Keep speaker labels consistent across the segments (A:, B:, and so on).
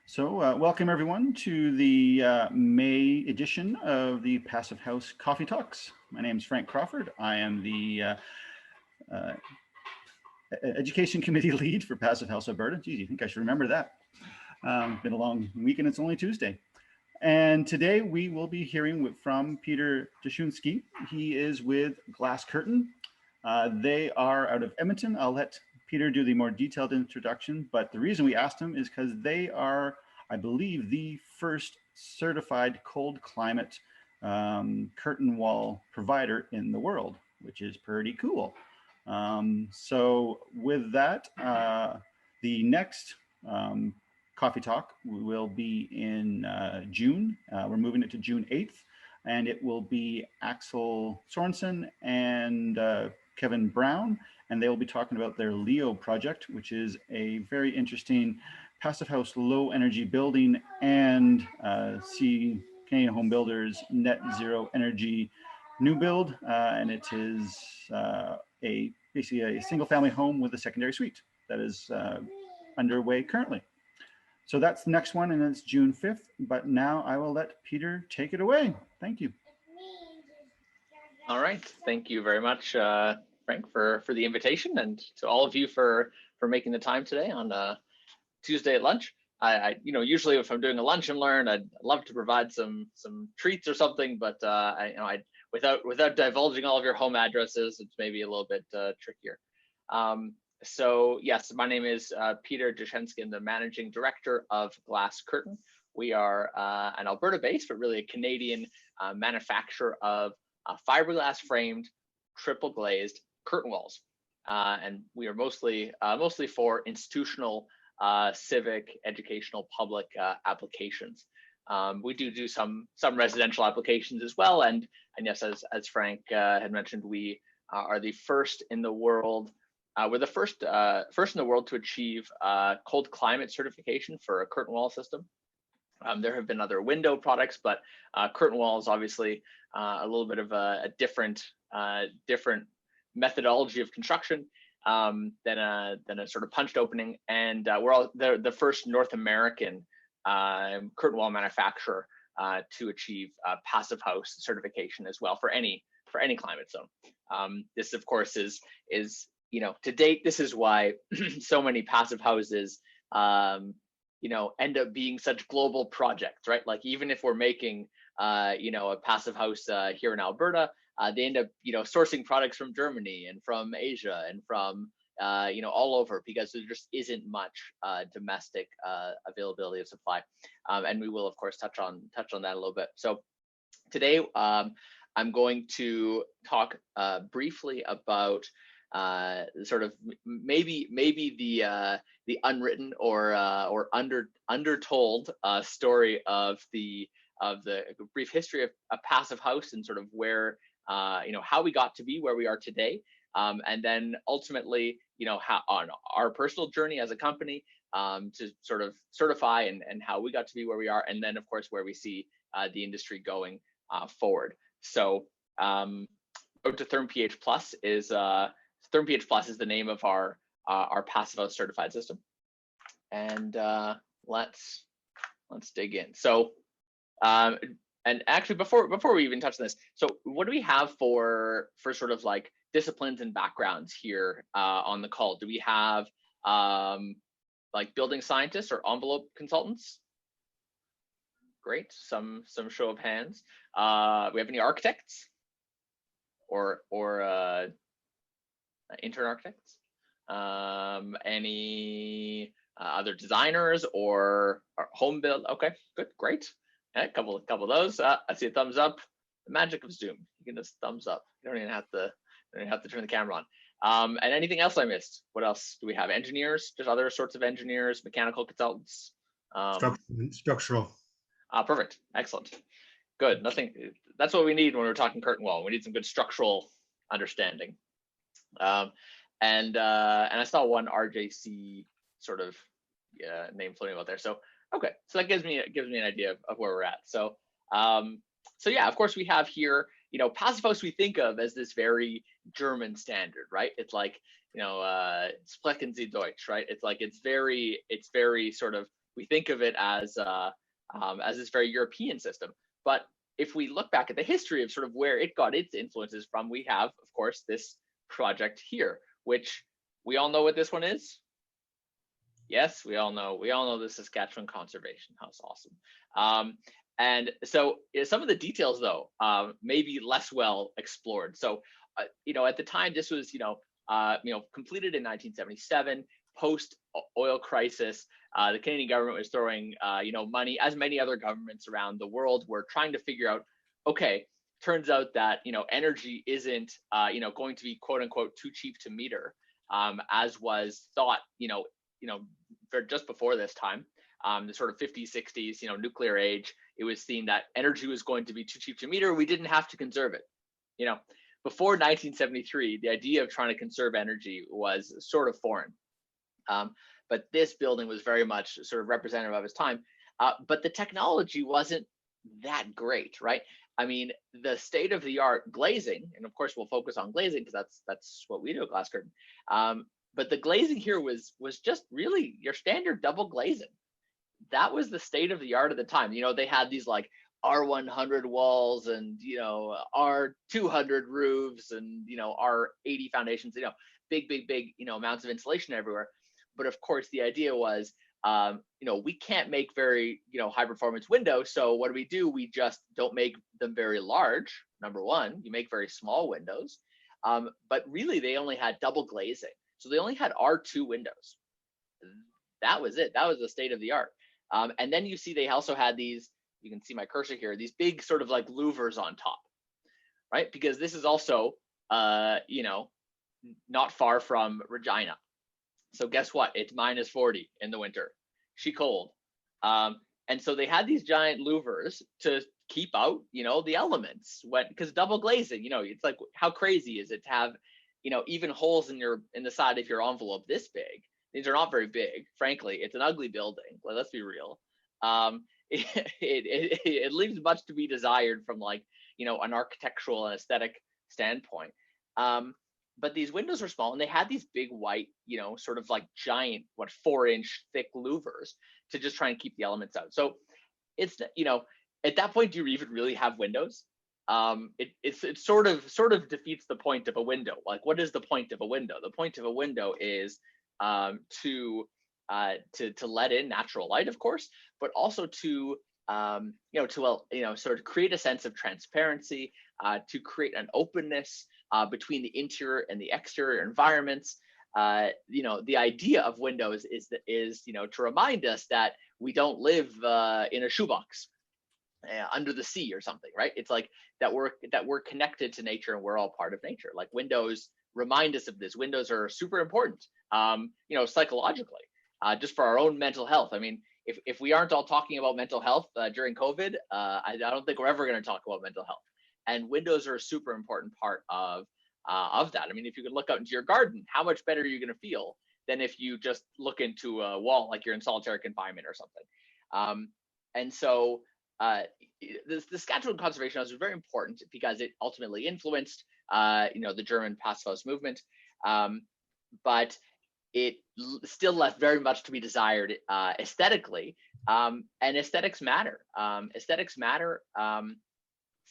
A: So welcome everyone to the May edition of the Passive House Coffee Talks. My name is Frank Crawford. I am the uh, Education Committee Lead for Passive House Alberta. Geez, you think I should remember that? Been a long week and it's only Tuesday. And today we will be hearing from Peter Dushenski. He is with GlasCurtain. They are out of Edmonton. I'll let Peter do the more detailed introduction, but the reason we asked him is because they are, I believe, the first certified cold climate curtain wall provider in the world, which is pretty cool. So with that, the next coffee talk will be in June. We're moving it to June 8th, and it will be Axel Sorensen and Kevin Brown, and they will be talking about their Leo project, which is a very interesting passive house, low energy building and see Canadian Home Builders net zero energy new build. And it is basically a single family home with a secondary suite that is underway currently. So that's the next one, and it's June 5th. But now I will let Peter take it away. Thank you.
B: All right. Thank you very much, Frank, for the invitation, and to all of you for making the time today on Tuesday at lunch. I usually if I'm doing a lunch and learn, I'd love to provide some treats or something, but without divulging all of your home addresses, it's maybe a little bit trickier. So yes, my name is Peter Dushenski. I'm the managing director of GlasCurtain. We are an Alberta-based, but really a Canadian manufacturer of fiberglass framed, triple glazed curtain walls, and we are mostly for institutional, civic, educational, public applications. We do some residential applications as well, and yes, as Frank had mentioned, we are the first in the world. We're the first in the world to achieve cold climate certification for a curtain wall system. There have been other window products, but curtain wall is obviously a little bit of a different methodology of construction than a sort of punched opening. And we're all the first North American curtain wall manufacturer to achieve passive house certification as well for any climate zone. This, of course, is to date, this is why so many passive houses end up being such global projects, right? Like even if we're making a passive house here in Alberta, they end up sourcing products from Germany and from Asia and from all over, because there just isn't much domestic availability of supply, and we will of course touch on that a little bit. So today I'm going to talk briefly about sort of maybe the unwritten or undertold story of the brief history of a passive house and sort of where how we got to be where we are today, and then ultimately how on our personal journey as a company to sort of certify and how we got to be where we are, and then of course where we see the industry going forward. So Road to ThermPH Plus is ThermPH Plus is the name of our passive house certified system, and let's dig in. So and actually before we even touch on this, so what do we have for sort of like disciplines and backgrounds here on the call? Do we have like building scientists or envelope consultants? Great, some show of hands. We have any architects or intern architects? Any other designers or home build? Okay, good, great. Yeah, a couple of those. I see a thumbs up. The magic of Zoom. You can just thumbs up. You don't even have to turn the camera on. And anything else I missed? What else do we have? Engineers? Just other sorts of engineers, mechanical consultants.
C: Structural.
B: Perfect. Excellent. Good. Nothing. That's what we need when we're talking curtain wall. We need some good structural understanding. And I saw one RJC sort of name floating out there. So okay, so that gives me an idea of where we're at. So so yeah, of course we have here, passive house we think of as this very German standard, right? It's like, Sprechen Sie Deutsch, right? It's like it's very sort of we think of it as this very European system. But if we look back at the history of sort of where it got its influences from, we have, of course, this project here, which we all know what this one is. Yes, we all know the Saskatchewan Conservation House. Awesome. And so some of the details, though, may be less well explored. So, at the time, this was, completed in 1977, post oil crisis. The Canadian government was throwing, money, as many other governments around the world were trying to figure out, okay, turns out that, energy isn't, going to be quote unquote too cheap to meter, as was thought, for just before this time, the sort of 50s, 60s, nuclear age. It was seen that energy was going to be too cheap to meter. We didn't have to conserve it. Before 1973, the idea of trying to conserve energy was sort of foreign. But this building was very much sort of representative of its time. But the technology wasn't that great, right? I mean, the state-of-the-art glazing, and of course we'll focus on glazing because that's what we do at GlasCurtain. But the glazing here was just really your standard double glazing. That was the state of the art at the time. They had these like R100 walls and, R200 roofs and, R80 foundations, big, amounts of insulation everywhere. But of course, the idea was, we can't make very, high performance windows. So what do? We just don't make them very large. Number one, you make very small windows. But really, they only had double glazing. So they only had R2 windows. That was it. That was the state of the art. And then you see they also had these, you can see my cursor here, these big sort of like louvers on top, right? Because this is also, not far from Regina. So guess what? It's -40 in the winter. She cold. And so they had these giant louvers to keep out, the elements. Because double glazing, it's like, how crazy is it to have, even holes in the side of your envelope this big? These are not very big, frankly. It's an ugly building. Well, let's be real. It leaves much to be desired from like, an architectural and aesthetic standpoint. But these windows were small and they had these big white, sort of like giant, 4-inch thick louvers to just try and keep the elements out. So it's, at that point, do you even really have windows? It sort of defeats the point of a window. Like, what is the point of a window? The point of a window is to let in natural light, of course, but also to sort of create a sense of transparency, to create an openness between the interior and the exterior environments. The idea of windows is to remind us that we don't live in a shoebox under the sea or something, right? It's like that we're connected to nature and we're all part of nature. Like windows remind us of this. Windows are super important, psychologically, just for our own mental health. I mean, if we aren't all talking about mental health during COVID, I don't think we're ever going to talk about mental health. And windows are a super important part of that. I mean, if you could look out into your garden, how much better are you going to feel than if you just look into a wall like you're in solitary confinement or something? And so the Saskatchewan Conservation House was very important because it ultimately influenced, the German Passive House movement, but it still left very much to be desired aesthetically, and aesthetics matter. Aesthetics matter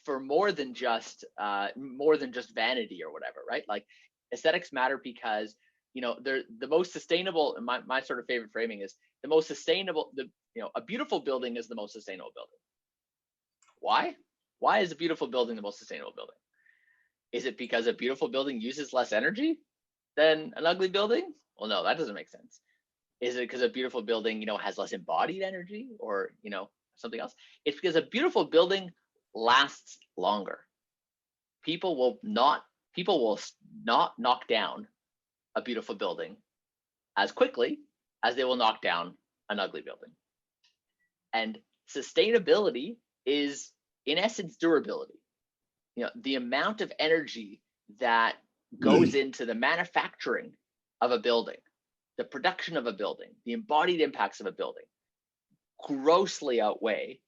B: for more than just vanity or whatever, right? Like aesthetics matter because they're the most sustainable. My sort of favorite framing is the most sustainable. A beautiful building is the most sustainable building. Why? Why is a beautiful building the most sustainable building? Is it because a beautiful building uses less energy than an ugly building? Well, no, that doesn't make sense. Is it because a beautiful building, has less embodied energy or, something else? It's because a beautiful building lasts longer. People will not knock down a beautiful building as quickly as they will knock down an ugly building. And sustainability is, in essence, durability. The amount of energy that goes into the manufacturing of a building, the production of a building, the embodied impacts of a building grossly outweigh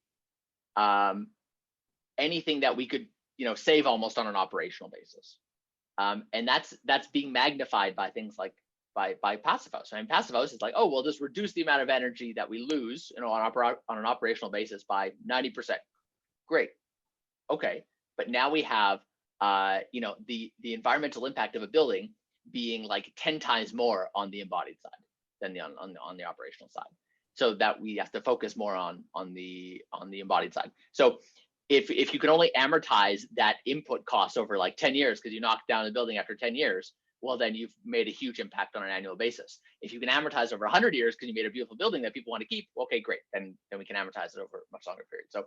B: anything that we could, save almost on an operational basis. And that's being magnified by things like by passive house. I mean, passive house is like, oh, we'll just reduce the amount of energy that we lose, on an operational basis by 90%. Great. Okay. But now we have, the environmental impact of a building being like 10 times more on the embodied side than on the operational side. So that we have to focus more on the embodied side. So if you can only amortize that input cost over like 10 years because you knocked down the building after 10 years, well, then you've made a huge impact on an annual basis. If you can amortize over 100 years because you made a beautiful building that people want to keep, okay, great. Then we can amortize it over a much longer period. So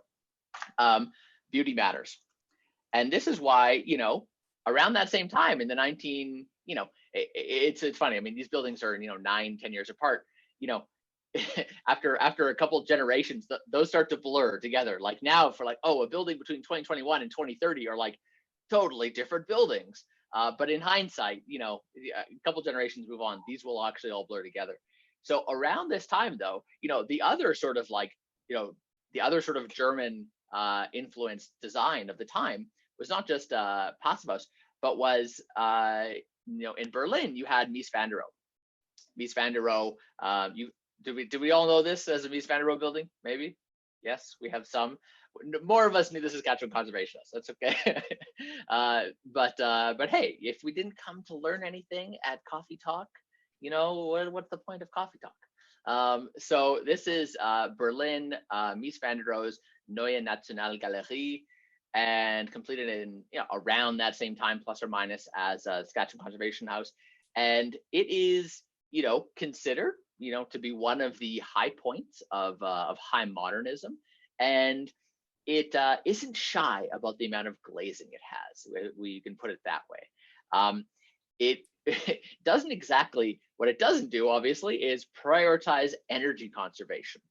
B: beauty matters. And this is why, around that same time in the it's funny. I mean, these buildings are, 9, 10 years apart, after a couple of generations, those start to blur together. Like now for like, oh, a building between 2021 and 2030 are like totally different buildings. But in hindsight, a couple generations move on, these will actually all blur together. So around this time though, the other sort of German influenced design of the time was not just passive house, but was, in Berlin, you had Mies van der Rohe. Mies van der Rohe, do we all know this as a Mies van der Rohe building? Maybe? Yes, we have some. More of us knew this as Saskatchewan conservationists. That's okay. But hey, if we didn't come to learn anything at Coffee Talk, what's the point of Coffee Talk? So this is Berlin, Mies van der Rohe's Neue Nationalgalerie, and completed in around that same time, plus or minus, as Saskatchewan Conservation House. And it is considered to be one of the high points of high modernism, and it isn't shy about the amount of glazing it has. We can put it that way. It doesn't exactly, what it doesn't do, obviously, is prioritize energy conservation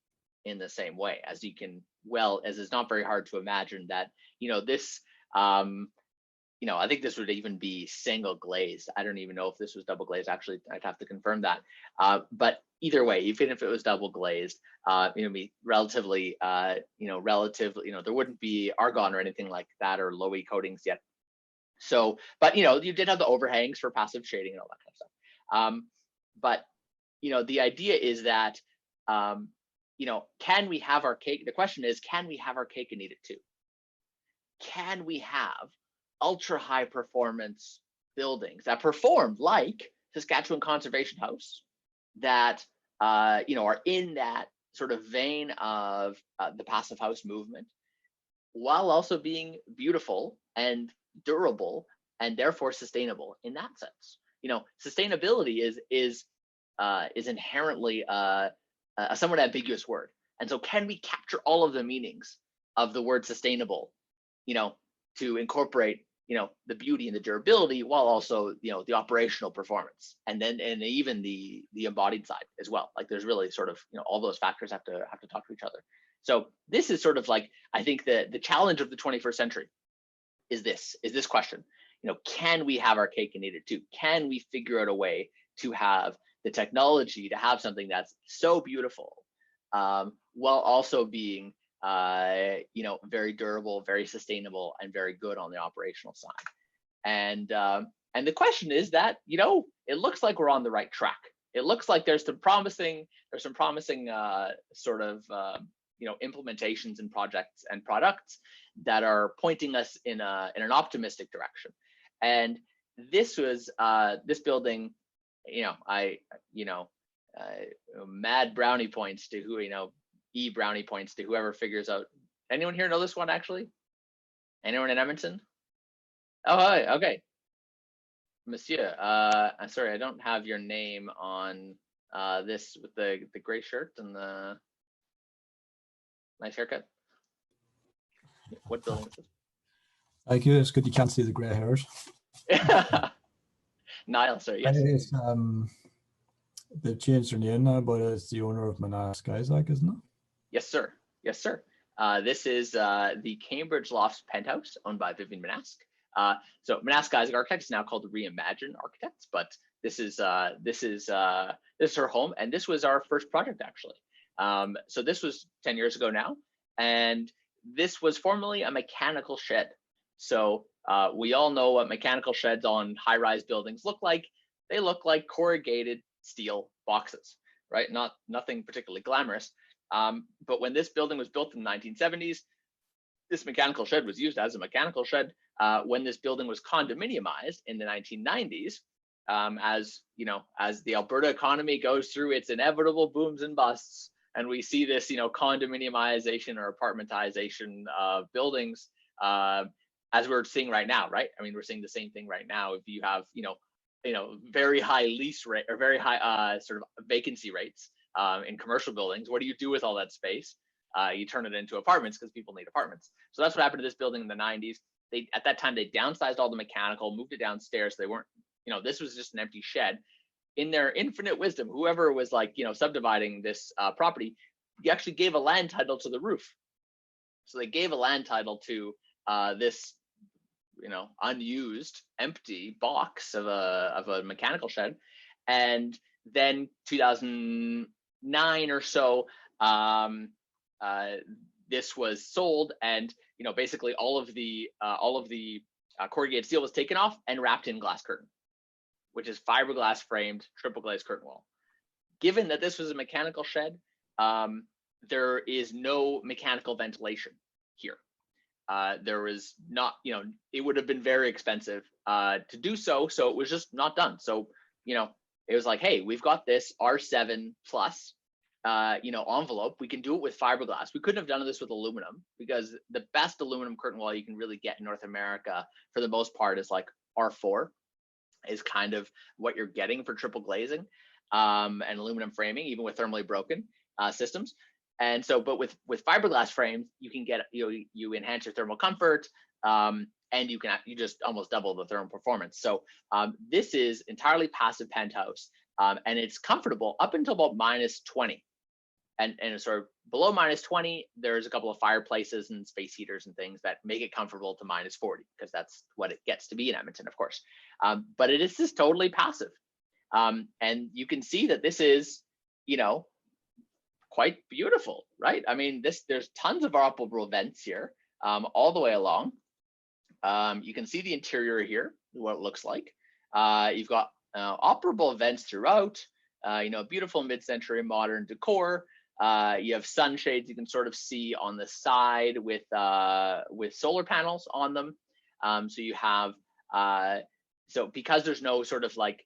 B: in the same way, as you can, as it's not very hard to imagine that, this, I think this would even be single glazed. I don't even know if this was double glazed. Actually, I'd have to confirm that. But either way, even if it was double glazed, be relatively, there wouldn't be argon or anything like that, or low E coatings yet. So, but you did have the overhangs for passive shading and all that kind of stuff. But the idea is that, can we have our cake? The question is, can we have our cake and eat it too? Can we have ultra high performance buildings that perform like Saskatchewan Conservation House, that are in that sort of vein of the passive house movement, while also being beautiful and durable and therefore sustainable in that sense? Sustainability is inherently a somewhat ambiguous word, and so can we capture all of the meanings of the word sustainable, to incorporate the beauty and the durability, while also the operational performance, and even the embodied side as well? Like there's really sort of all those factors have to talk to each other. So this is sort of like, I think the challenge of the 21st century is this question. Can we have our cake and eat it too? Can we figure out a way to have the technology to have something that's so beautiful, while also being very durable, very sustainable, and very good on the operational side? And the question is that, it looks like we're on the right track. It looks like there's some promising sort of implementations and projects and products that are pointing us in an optimistic direction. And this was this building, mad brownie points to who, brownie points to whoever figures out. Anyone here know this one actually? Anyone in Edmonton? Oh, hi, okay. Monsieur, I'm sorry, I don't have your name on this with the gray shirt and the nice haircut. What building is this?
D: Thank you. It's good you can't see the grey hairs.
B: Niall, sorry, yes.
D: It's, they've changed their name now, but it's the owner of Manask, Isaac, isn't it?
B: Yes, sir. Yes, sir. This is the Cambridge Lofts penthouse owned by Vivian Manask. So Manask Isaac Architects is now called Reimagine Architects, but this is her home, and this was our first project actually. So this was 10 years ago now, and this was formerly a mechanical shed. So we all know what mechanical sheds on high-rise buildings look like. they look like corrugated steel boxes, right? Nothing particularly glamorous. But when this building was built in the 1970s, this mechanical shed was used as a mechanical shed. When this building was condominiumized in the 1990s, as you know, as the Alberta economy goes through its inevitable booms and busts, and we see this, you know, condominiumization or apartmentization of buildings, as we're seeing right now, right? I mean, we're seeing the same thing right now. If you have, you know, very high lease rate or very high sort of vacancy rates in commercial buildings, what do you do with all that space? You turn it into apartments because people need apartments. So that's what happened to this building in the 90s. At that time, they downsized all the mechanical, moved it downstairs. So they weren't, you know, this was just an empty shed. In their infinite wisdom, whoever was like, you know, subdividing this property, you actually gave a land title to the roof. So they gave a land title to this, you know, unused, empty box of a mechanical shed. And then 2009 or so, this was sold, and you know, basically all of the corrugated steel was taken off and wrapped in glass curtain, which is fiberglass framed triple glazed curtain wall. Given that this was a mechanical shed, there is no mechanical ventilation here. There was not, you know, it would have been very expensive to do so, so it was just not done. So, you know, it was like, hey, we've got this R7 plus, you know, envelope. We can do it with fiberglass. We couldn't have done this with aluminum, because the best aluminum curtain wall you can really get in North America, for the most part, is like R4, is kind of what you're getting for triple glazing and aluminum framing, even with thermally broken systems. And so, but with fiberglass frames, you can get, you know, you enhance your thermal comfort, and you just almost double the thermal performance. So this is entirely passive penthouse, and it's comfortable up until about -20. And sort of below -20, there's a couple of fireplaces and space heaters and things that make it comfortable to -40, because that's what it gets to be in Edmonton, of course. But it is just totally passive. And you can see that this is, you know, quite beautiful, right? I mean, there's tons of operable vents here, all the way along. You can see the interior here, what it looks like. You've got operable vents throughout, you know, beautiful mid-century modern decor. You have sunshades you can sort of see on the side with solar panels on them. So you have, so because there's no sort of like,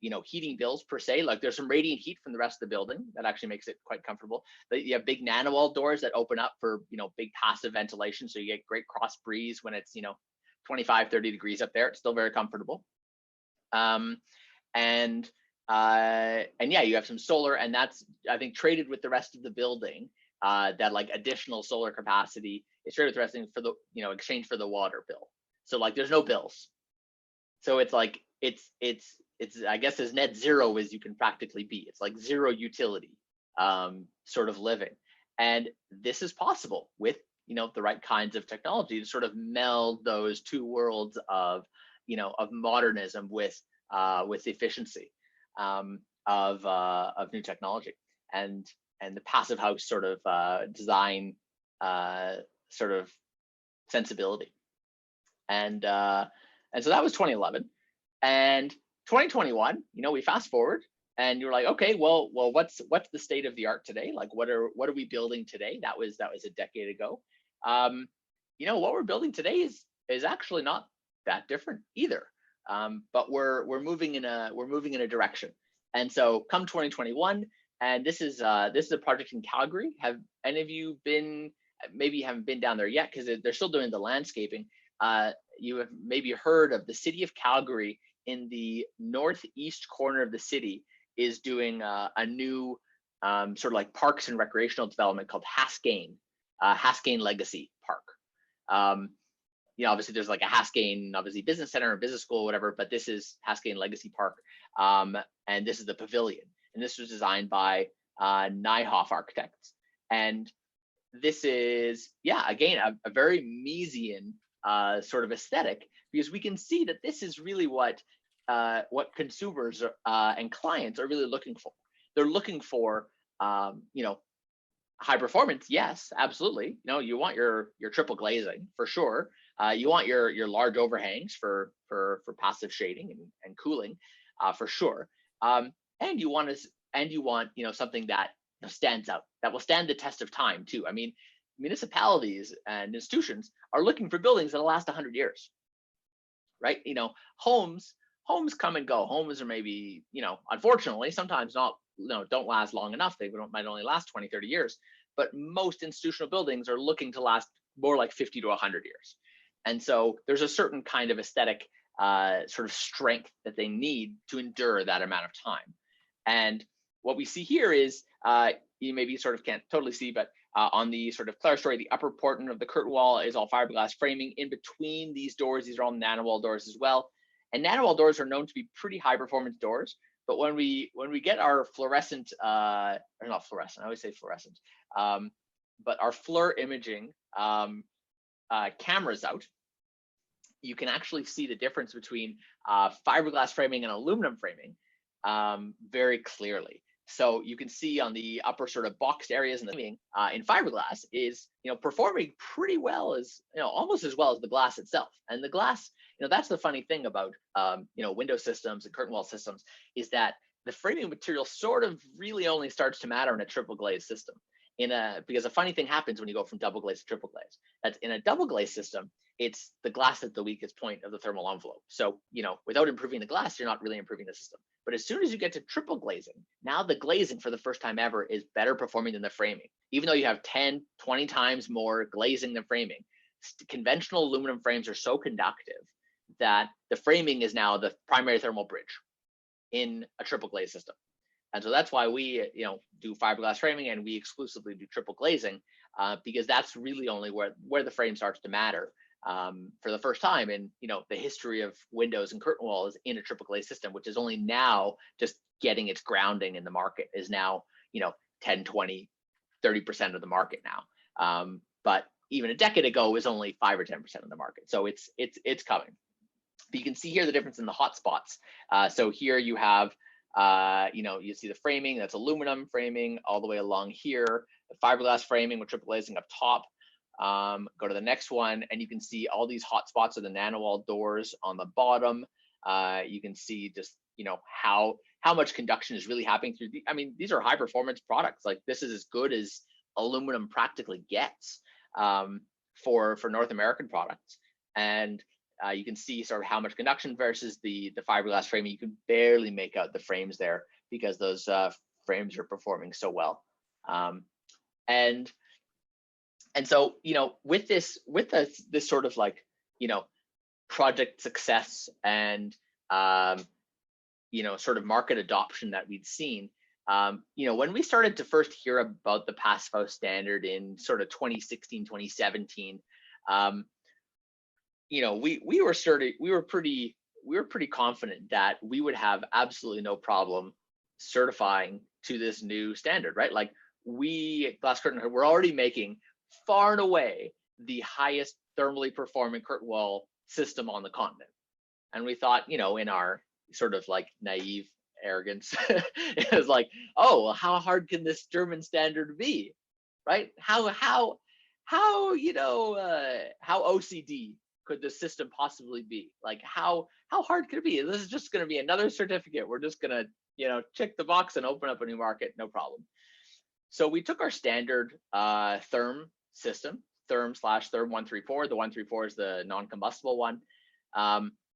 B: you know, heating bills per se, like there's some radiant heat from the rest of the building that actually makes it quite comfortable. But you have big Nanowall doors that open up for, you know, big passive ventilation. So you get great cross breeze when it's, you know, 25, 30 degrees up there. It's still very comfortable. And yeah, you have some solar, and that's, I think, traded with the rest of the building. That like additional solar capacity is traded with the rest of the, for the, you know, exchange for the water bill. So like there's no bills. So it's like it's I guess as net zero as you can practically be. It's like zero utility sort of living. And this is possible with, you know, the right kinds of technology to sort of meld those two worlds of, you know, of modernism with efficiency of new technology, and the passive house sort of design sort of sensibility. And so that was 2011. And 2021, you know, we fast forward and you're like, okay, well, what's the state of the art today? Like, what are we building today? That was a decade ago. You know, what we're building today is actually not that different either. But we're moving in a direction. And so come 2021, and this is a project in Calgary. Have any of you been? Maybe you haven't been down there yet because they're still doing the landscaping. You have maybe heard of the city of Calgary. In the northeast corner of the city is doing a new sort of like parks and recreational development called Haskayne Legacy Park. You know, obviously there's like a Haskayne, obviously business center and business school, whatever, but this is Haskayne Legacy Park. And this is the pavilion. And this was designed by Nyhoff Architects. And this is, yeah, again, a very Miesian sort of aesthetic, because we can see that this is really what consumers and clients are really looking for. They're looking for, you know, high performance. Yes, absolutely. You know, you want your triple glazing for sure. You want your large overhangs for passive shading and cooling. for sure. And you want something that stands out, that will stand the test of time too. I mean, municipalities and institutions are looking for buildings that'll last 100 years, right? Homes come and go. Homes are maybe, unfortunately, sometimes don't last long enough. They might only last 20, 30 years. But most institutional buildings are looking to last more like 50 to 100 years. And so there's a certain kind of aesthetic sort of strength that they need to endure that amount of time. And what we see here is, you maybe sort of can't totally see, but on the sort of clerestory, the upper portion of the curtain wall is all fiberglass framing. In between these doors, these are all Nanowall doors as well. And Nanowall doors are known to be pretty high performance doors. But when we get our fluorescent, or not fluorescent, I always say fluorescent, but our FLIR imaging cameras out, you can actually see the difference between fiberglass framing and aluminum framing very clearly. So you can see on the upper sort of boxed areas in the framing in fiberglass is performing pretty well, as almost as well as the glass itself. And the glass, that's the funny thing about window systems and curtain wall systems, is that the framing material sort of really only starts to matter in a triple glaze system. Because a funny thing happens when you go from double glaze to triple glaze. That's in a double glaze system, it's the glass at the weakest point of the thermal envelope. So, without improving the glass, you're not really improving the system. But as soon as you get to triple glazing, now the glazing for the first time ever is better performing than the framing. Even though you have 10, 20 times more glazing than framing, conventional aluminum frames are so conductive that the framing is now the primary thermal bridge in a triple glaze system. And so that's why we, do fiberglass framing, and we exclusively do triple glazing, because that's really only where the frame starts to matter for the first time in, the history of windows and curtain walls in a triple glaze system, which is only now just getting its grounding in the market, is now, 10, 20, 30% of the market now. But even a decade ago, it was only 5 or 10% of the market. So it's coming. But you can see here the difference in the hot spots. So here you have, you see the framing, that's aluminum framing all the way along here, the fiberglass framing with triple glazing up top. Go to the next one, and you can see all these hot spots are the Nanowall doors on the bottom. You can see just, how much conduction is really happening through these are high performance products. Like, this is as good as aluminum practically gets for North American products. And you can see sort of how much conduction versus the fiberglass framing. You can barely make out the frames there because those frames are performing so well. And so, with this sort of like, project success and, sort of market adoption that we'd seen, when we started to first hear about the Passive House standard in sort of 2016, 2017, we were pretty confident that we would have absolutely no problem certifying to this new standard, right? Like, we at GlasCurtain, we're already making far and away the highest thermally performing curtain wall system on the continent. And we thought, in our sort of like naive arrogance, it was like, oh, well, how hard can this German standard be, right? How OCD could the system possibly be? Like, how hard could it be? This is just going to be another certificate. We're just going to, check the box and open up a new market, no problem. So we took our standard therm system, therm/therm 134. The 134 is the non-combustible one.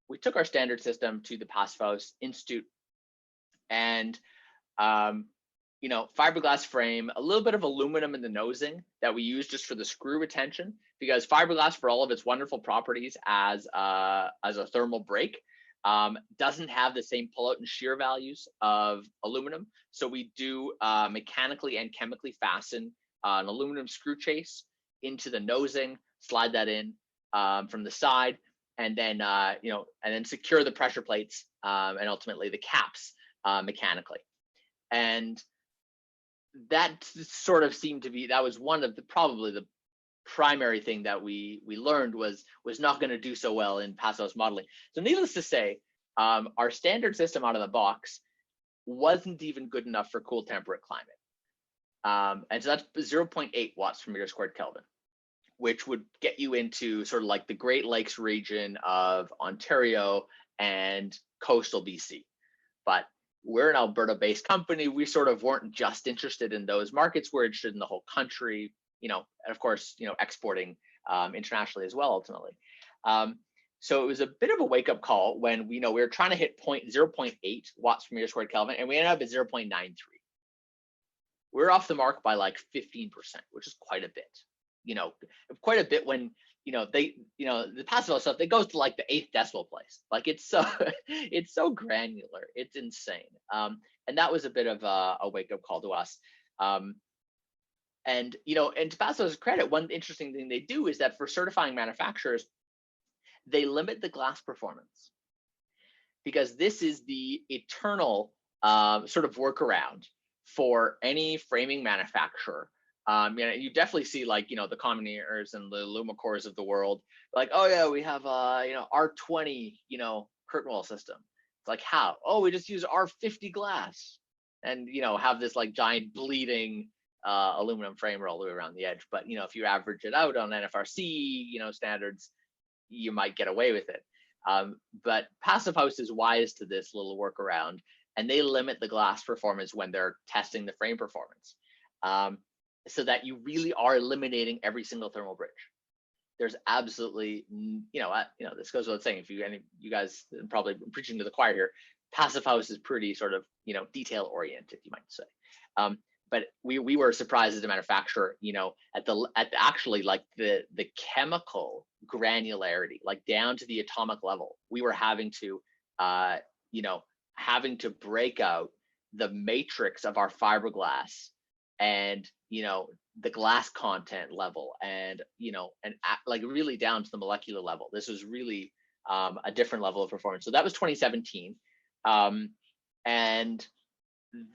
B: We took our standard system to the Passive House Institute, and fiberglass frame, a little bit of aluminum in the nosing that we use just for the screw retention, because fiberglass, for all of its wonderful properties as a thermal break, doesn't have the same pull-out and shear values of aluminum. So we do mechanically and chemically fasten an aluminum screw chase into the nosing, slide that in from the side, and then and then secure the pressure plates and ultimately the caps mechanically. And that sort of seemed to be, that was one of probably the primary thing that we learned was not going to do so well in Passive House modeling. So needless to say, our standard system out of the box wasn't even good enough for cool temperate climate. And so that's 0.8 watts per meter squared Kelvin, which would get you into sort of like the Great Lakes region of Ontario and coastal BC. but we're an Alberta-based company. We sort of weren't just interested in those markets. We're interested in the whole country, and of course, exporting internationally as well, ultimately. So it was a bit of a wake-up call when we were trying to hit 0.8 watts per meter squared Kelvin, and we ended up at 0.93. We're off the mark by like 15%, which is quite a bit. When the passive stuff that goes to like the 8th decimal place. Like it's so granular, it's insane. And that was a bit of a wake-up call to us. And to Passo's credit, one interesting thing they do is that for certifying manufacturers, they limit the glass performance, because this is the eternal sort of workaround for any framing manufacturer. You definitely see like the Commoneers and the Lumicores of the world, like, oh yeah, we have R20 curtain wall system. It's like, how? Oh, we just use R50 glass, and have this like giant bleeding aluminum frame all the way around the edge. But if you average it out on NFRC standards, you might get away with it. But Passive House is wise to this little workaround, and they limit the glass performance when they're testing the frame performance, so that you really are eliminating every single thermal bridge. There's absolutely, this goes without saying, if you guys probably preaching to the choir here, Passive House is pretty sort of, detail oriented, you might say. But we were surprised as a manufacturer, at actually like the chemical granularity, like down to the atomic level. We were having to break out the matrix of our fiberglass, and the glass content level, and like really down to the molecular level. This was really a different level of performance. So that was 2017, and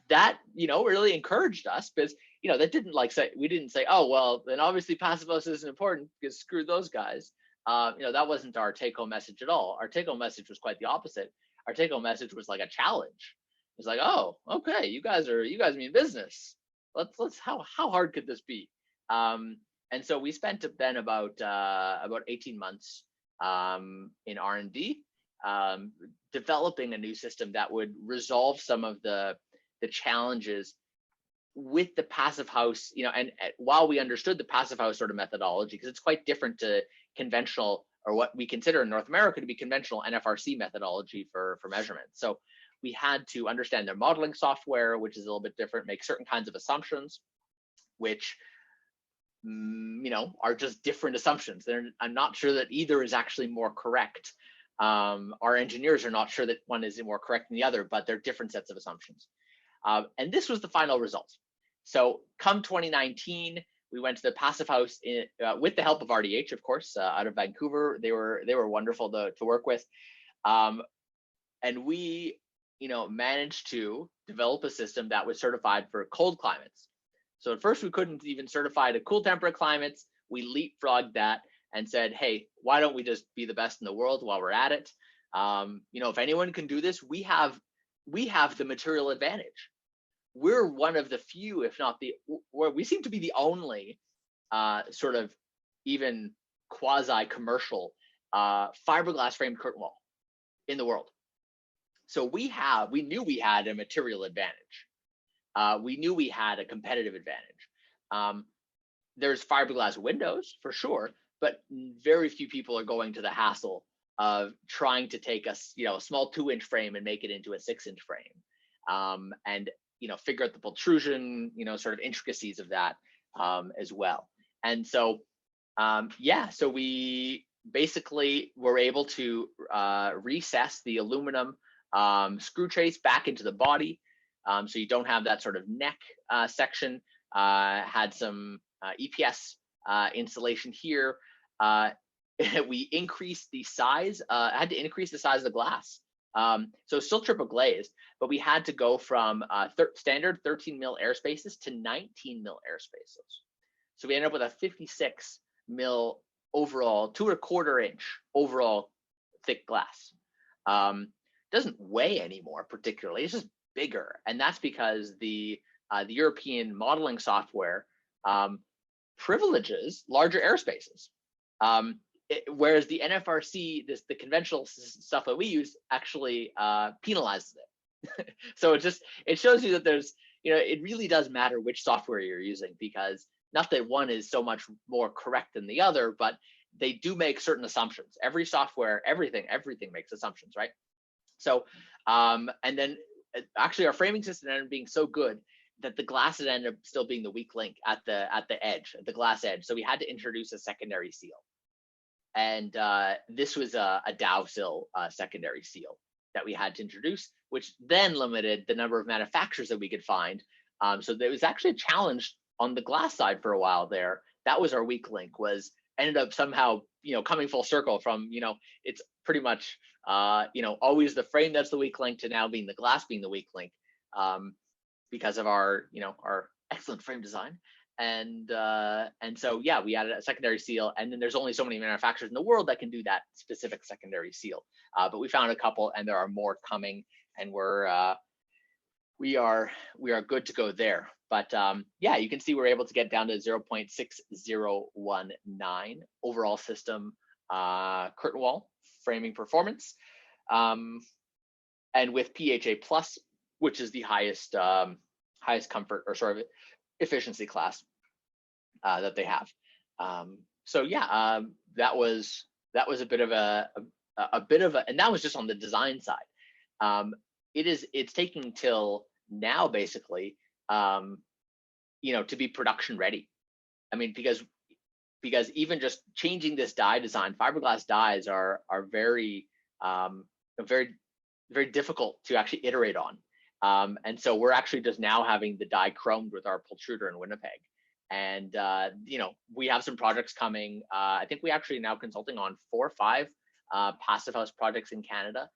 B: that really encouraged us, because that didn't we didn't say, oh well, then obviously Passive House isn't important because screw those guys. That wasn't our take-home message at all. Our take-home message was quite the opposite. Our take-home message was like a challenge. It's like, oh, okay, you guys mean business. Let's how hard could this be? And so we spent then about 18 months in R&D, developing a new system that would resolve some of the challenges with the Passive House, and while we understood the Passive House sort of methodology, because it's quite different to conventional, or what we consider in North America to be conventional NFRC methodology for measurement. So we had to understand their modeling software, which is a little bit different, make certain kinds of assumptions, which are just different assumptions. I'm not sure that either is actually more correct. Our engineers are not sure that one is more correct than the other, but they're different sets of assumptions. And this was the final result. So come 2019, we went to the Passive House with the help of RDH, of course, out of Vancouver. They were wonderful to work with. And we managed to develop a system that was certified for cold climates. So at first we couldn't even certify to cool temperate climates. We leapfrogged that and said, hey, why don't we just be the best in the world while we're at it? If anyone can do this, we have the material advantage. We're one of the few, if not we seem to be the only sort of even quasi-commercial fiberglass framed curtain wall in the world. So we knew we had a material advantage. We knew we had a competitive advantage. There's fiberglass windows for sure, but very few people are going to the hassle of trying to take a small 2-inch frame and make it into a 6-inch frame, and figure out the Pultrusion, sort of intricacies of that as well. And so so we basically were able to recess the aluminum screw trace back into the body, so you don't have that sort of neck section. Had some EPS insulation here. We increased the size. Had to increase the size of the glass. So still triple glazed, but we had to go from standard 13 mil airspaces to 19 mil airspaces. So we ended up with a 56 mil overall, 2¼ inch overall thick glass. Doesn't weigh anymore particularly. It's just bigger, and that's because the European modeling software privileges larger airspaces. Whereas the NFRC, the conventional stuff that we use, actually penalizes it. So it shows you that there's, it really does matter which software you're using, because not that one is so much more correct than the other, but they do make certain assumptions. Every software, everything makes assumptions, right? So, and then actually our framing system ended up being so good that the glass had ended up still being the weak link at the edge, at the glass edge. So we had to introduce a secondary seal. And this was a Dow sill secondary seal that we had to introduce, which then limited the number of manufacturers that we could find. So there was actually a challenge on the glass side for a while there. That was our weak link, ended up somehow, coming full circle from, it's pretty much, always the frame that's the weak link to now being the glass being the weak link, because of our, our excellent frame design. And so, yeah, we added a secondary seal, and then there's only so many manufacturers in the world that can do that specific secondary seal. But we found a couple, and there are more coming, and we are good to go there. But yeah, you can see we're able to get down to 0.6019 overall system curtain wall framing performance, and with PHA plus, which is the highest comfort or sort of efficiency class that they have. So yeah, that was a bit of a and that was just on the design side. It's taking till now basically, to be production ready. I mean, because even just changing this die design, fiberglass dies are very very difficult to actually iterate on. And so we're actually just now having the die chromed with our pultruder in Winnipeg. And, we have some projects coming. I think we actually now consulting on 4 or 5 passive house projects in Canada.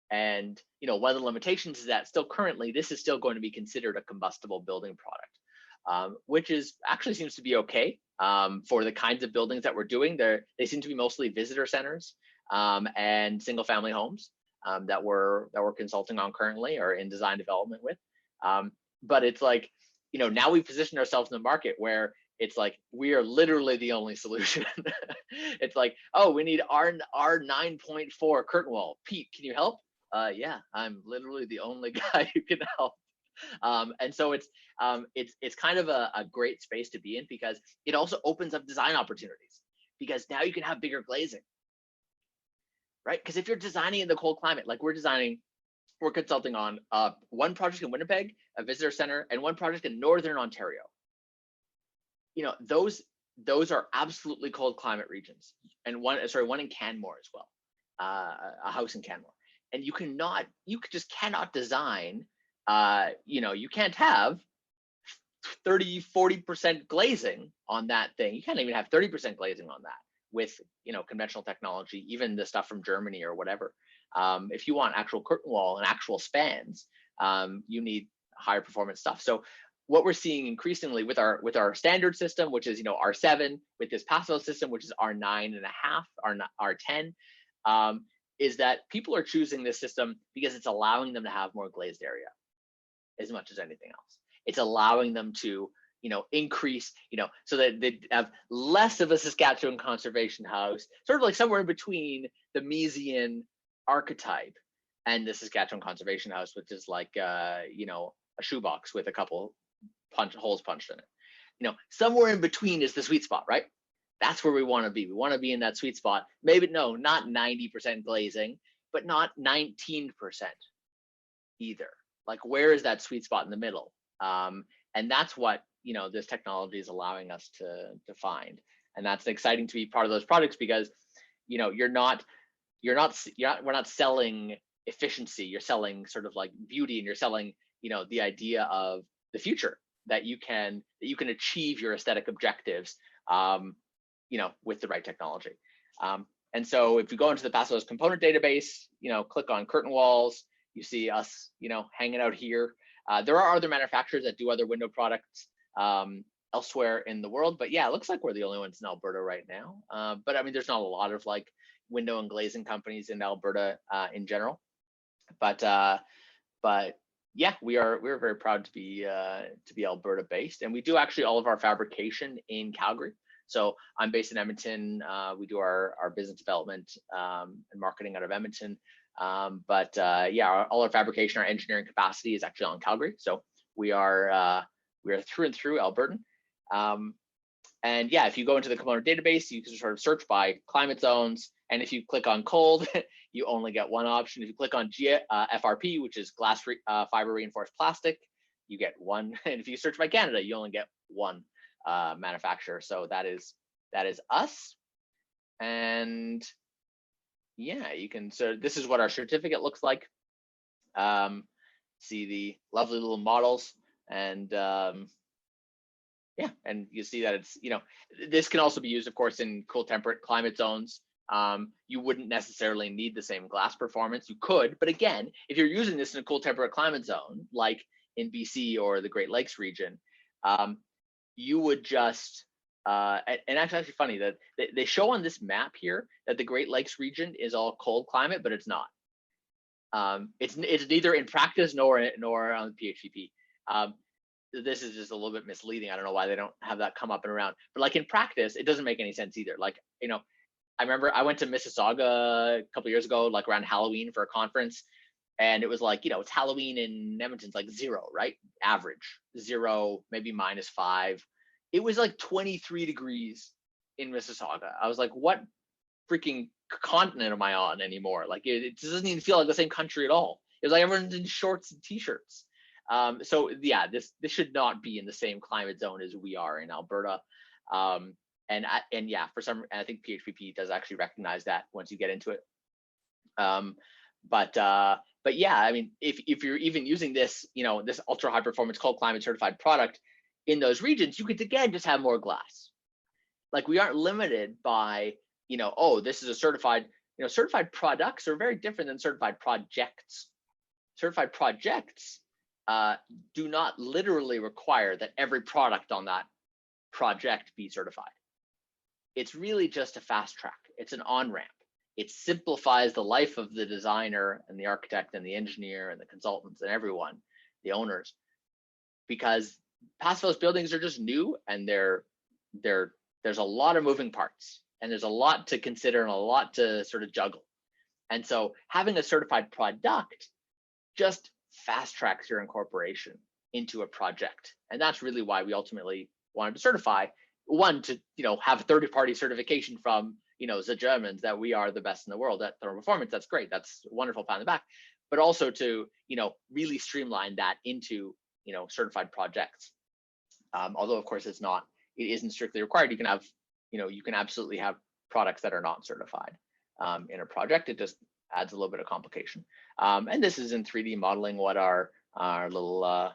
B: And, one of the limitations is that still currently, this is still going to be considered a combustible building product, which actually seems to be okay for the kinds of buildings that we're doing. They seem to be mostly visitor centers and single family homes. That we're consulting on currently or in design development with. But it's like, now we've positioned ourselves in the market where it's like, we are literally the only solution. It's like, oh, we need our 9.4 curtain wall. Pete, can you help? Yeah, I'm literally the only guy who can help. And so it's kind of a great space to be in, because it also opens up design opportunities, because now you can have bigger glazing. Right? Because if you're designing in the cold climate, like we're consulting on one project in Winnipeg, a visitor center, and one project in Northern Ontario. Those are absolutely cold climate regions, and one in Canmore as well, a house in Canmore. And you just cannot design. You can't have 30-40% glazing on that thing. You can't even have 30% glazing on that with conventional technology, even the stuff from Germany or whatever. If you want actual curtain wall and actual spans, you need higher performance stuff. So what we're seeing increasingly with our standard system, which is R7, with this passive system, which is R9.5, R10, is that people are choosing this system because it's allowing them to have more glazed area as much as anything else. It's allowing them to increase, so that they have less of a Saskatchewan conservation house, sort of like somewhere in between the Miesian archetype and the Saskatchewan conservation house, which is like, a shoebox with a couple holes punched in it. Somewhere in between is the sweet spot, right? That's where we want to be. We want to be in that sweet spot. Maybe not 90% glazing, but not 19% either. Like, where is that sweet spot in the middle? And that's what this technology is allowing us to find. And that's exciting to be part of those projects, because we're not selling efficiency. You're selling sort of like beauty, and you're selling the idea of the future, that you can achieve your aesthetic objectives with the right technology. And so if you go into the passive component database, click on curtain walls, you see us hanging out here. There are other manufacturers that do other window products elsewhere in the world, but yeah, it looks like we're the only ones in Alberta right now. But I mean, there's not a lot of like window and glazing companies in Alberta in general. But yeah, we're very proud to be Alberta based, and we do actually all of our fabrication in Calgary. So I'm based in Edmonton. We do our business development and marketing out of Edmonton. Yeah, all our fabrication, our engineering capacity is actually on Calgary. So we are through and through Albertan. And yeah, if you go into the component database, you can sort of search by climate zones. And if you click on cold, you only get one option. If you click on FRP, which is glass fiber reinforced plastic, you get one. And if you search by Canada, you only get one manufacturer. So that is us. And yeah, you can. So this is what our certificate looks like. See the lovely little models, and yeah, and you see that it's, this can also be used, of course, in cool temperate climate zones. You wouldn't necessarily need the same glass performance. You could, but again, if you're using this in a cool temperate climate zone, like in BC or the Great Lakes region, you would just, and it's actually funny that they show on this map here that the Great Lakes region is all cold climate, but it's not. It's neither in practice nor on the PHPP. This is just a little bit misleading. I don't know why they don't have that come up and around, but like in practice, it doesn't make any sense either. Like, I remember I went to Mississauga a couple of years ago, like around Halloween for a conference, and it was like, it's Halloween in Edmonton's like 0, right? Average 0, maybe -5. It was like 23 degrees in Mississauga. I was like, what freaking continent am I on anymore? Like it doesn't even feel like the same country at all. It was like everyone's in shorts and t-shirts. So yeah, this should not be in the same climate zone as we are in Alberta. And yeah, I think PHPP does actually recognize that once you get into it. But yeah, I mean, if you're even using this, this ultra high performance cold climate certified product in those regions, you could again just have more glass. Like we aren't limited by, oh, this is a certified, certified products are very different than certified projects. Certified projects do not literally require that every product on that project be certified. It's really just a fast track. It's an on-ramp. It simplifies the life of the designer and the architect and the engineer and the consultants and everyone, the owners, because passive house buildings are just new, and there's a lot of moving parts, and there's a lot to consider and a lot to sort of juggle. And so having a certified product just fast tracks your incorporation into a project. And that's really why we ultimately wanted to certify, one, to have third-party certification from the Germans that we are the best in the world at thermal performance. That's great. That's a wonderful pat on the back. But also to really streamline that into certified projects. Although of course it isn't strictly required. You can have you can absolutely have products that are not certified in a project. It just adds a little bit of complication. And this is in 3D modeling what our little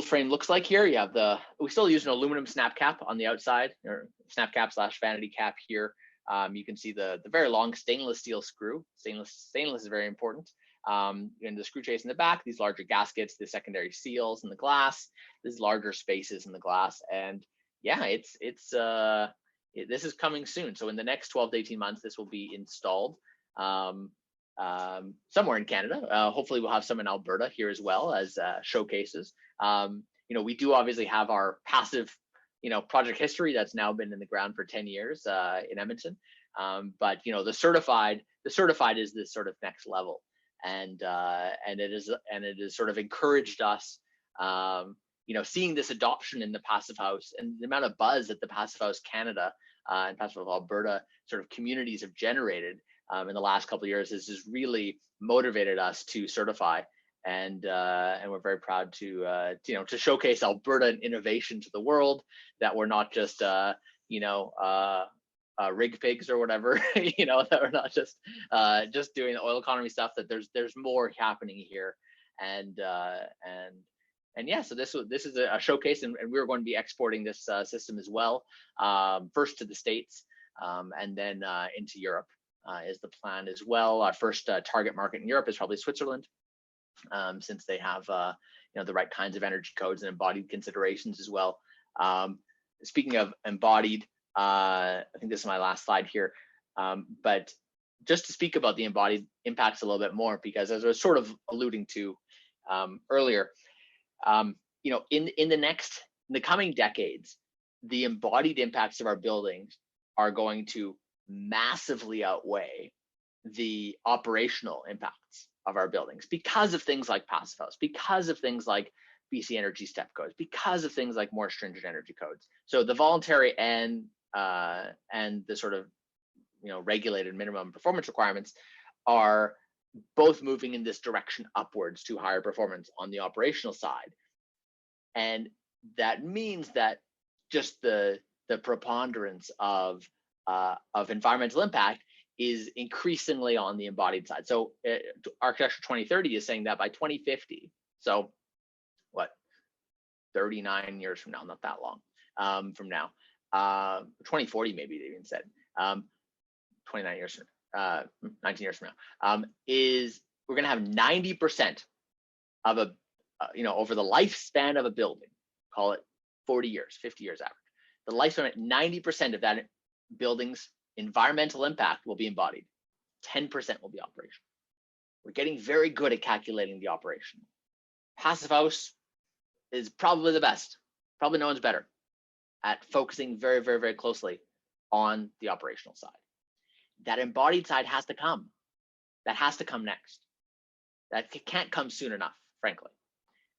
B: frame looks like here. You have we still use an aluminum snap cap on the outside, or snap cap / vanity cap here. You can see the very long stainless steel screw. Stainless is very important. And the screw chase in the back, these larger gaskets, the secondary seals in the glass, these larger spaces in the glass. And yeah, this is coming soon. So in the next 12 to 18 months, this will be installed somewhere in Canada. Hopefully we'll have some in Alberta here as well as showcases. We do obviously have our passive, project history that's now been in the ground for 10 years in Edmonton. But the certified is this sort of next level, and it is sort of encouraged us, seeing this adoption in the passive house and the amount of buzz that the Passive House Canada and Passive House Alberta sort of communities have generated in the last couple of years. This has really motivated us to certify, and we're very proud to showcase Alberta innovation to the world. That we're not just rig pigs or whatever, that we're not just doing the oil economy stuff. That there's more happening here, and yeah. So this is a showcase, and we're going to be exporting this system as well, first to the States, and then into Europe. Is the plan as well. Our first target market in Europe is probably Switzerland, since they have the right kinds of energy codes and embodied considerations as well. Speaking of embodied, I think this is my last slide here, but just to speak about the embodied impacts a little bit more, because as I was sort of alluding to earlier, in the coming decades, the embodied impacts of our buildings are going to massively outweigh the operational impacts of our buildings because of things like passive house, because of things like BC Energy step codes, because of things like more stringent energy codes. So the voluntary and the sort of regulated minimum performance requirements are both moving in this direction upwards to higher performance on the operational side. And that means that just the preponderance of environmental impact is increasingly on the embodied side. So Architecture 2030 is saying that by 2050, so what, 39 years from now, not that long from now, 2040 maybe they even said, 29 years from 19 years from now, is we're going to have 90% of a over the lifespan of a building, call it 40 years, 50 years average, the lifespan, 90% of that building's environmental impact will be embodied, 10% will be operational. We're getting very good at calculating the operation. Passive house is probably the best, probably no one's better at focusing very, very, very closely on the operational side. That embodied side has to come. That has to come next. That can't come soon enough, frankly.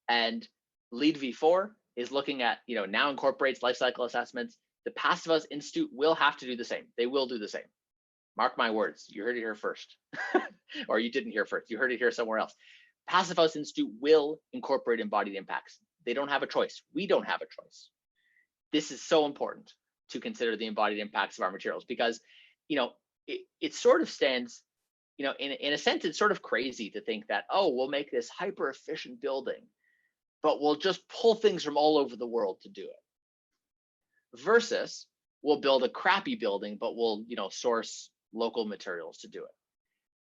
B: And LEED v4 is looking at, now incorporates life cycle assessments. The Passive House Institute will have to do the same. They will do the same. Mark my words. You heard it here first. Or you didn't hear first. You heard it here somewhere else. Passive House Institute will incorporate embodied impacts. They don't have a choice. We don't have a choice. This is so important to consider the embodied impacts of our materials because, it sort of stands, in a sense, it's sort of crazy to think that, oh, we'll make this hyper efficient building, but we'll just pull things from all over the world to do it. Versus we'll build a crappy building, but we'll, source local materials to do it.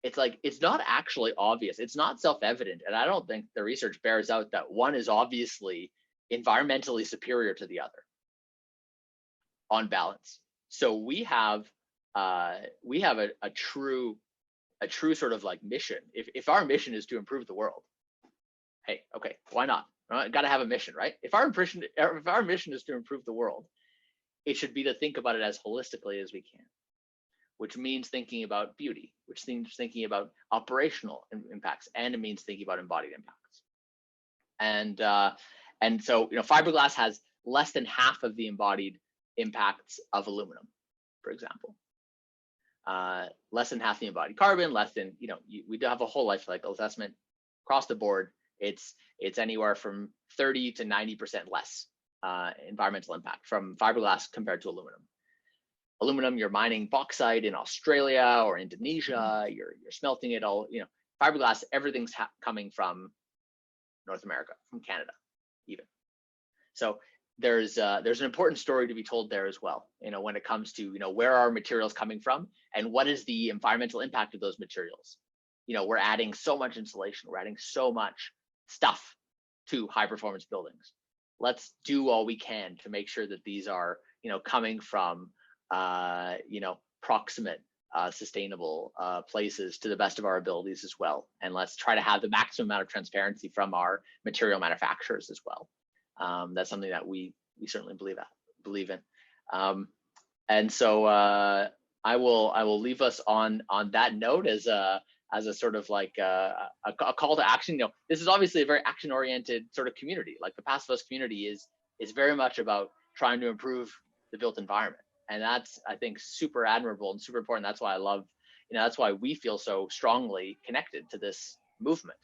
B: It's like, it's not actually obvious. It's not self-evident. And I don't think the research bears out that one is obviously environmentally superior to the other on balance. So we have a true sort of like mission. If our mission is to improve the world, hey, okay, why not? Got to have a mission, right? If our mission is to improve the world, it should be to think about it as holistically as we can, which means thinking about beauty, which means thinking about operational impacts, and it means thinking about embodied impacts. And so, fiberglass has less than half of the embodied impacts of aluminum, for example. Less than half the embodied carbon, less than, we do have a whole life cycle assessment across the board. It's anywhere from 30 to 90% less environmental impact from fiberglass compared to aluminum. Aluminum, you're mining bauxite in Australia or Indonesia, you're smelting it all, fiberglass, everything's coming from North America, from Canada, even. So there's an important story to be told there as well, when it comes to, where are materials coming from and what is the environmental impact of those materials. We're adding so much insulation, we're adding so much stuff to high performance buildings. Let's do all we can to make sure that these are, coming from, proximate, sustainable places to the best of our abilities as well. And let's try to have the maximum amount of transparency from our material manufacturers as well. That's something that we certainly believe in. And so I will leave us on that note as a sort of like a call to action. This is obviously a very action-oriented sort of community. Like the Passive House community is very much about trying to improve the built environment, and that's, I think, super admirable and super important. That's why I love, that's why we feel so strongly connected to this movement.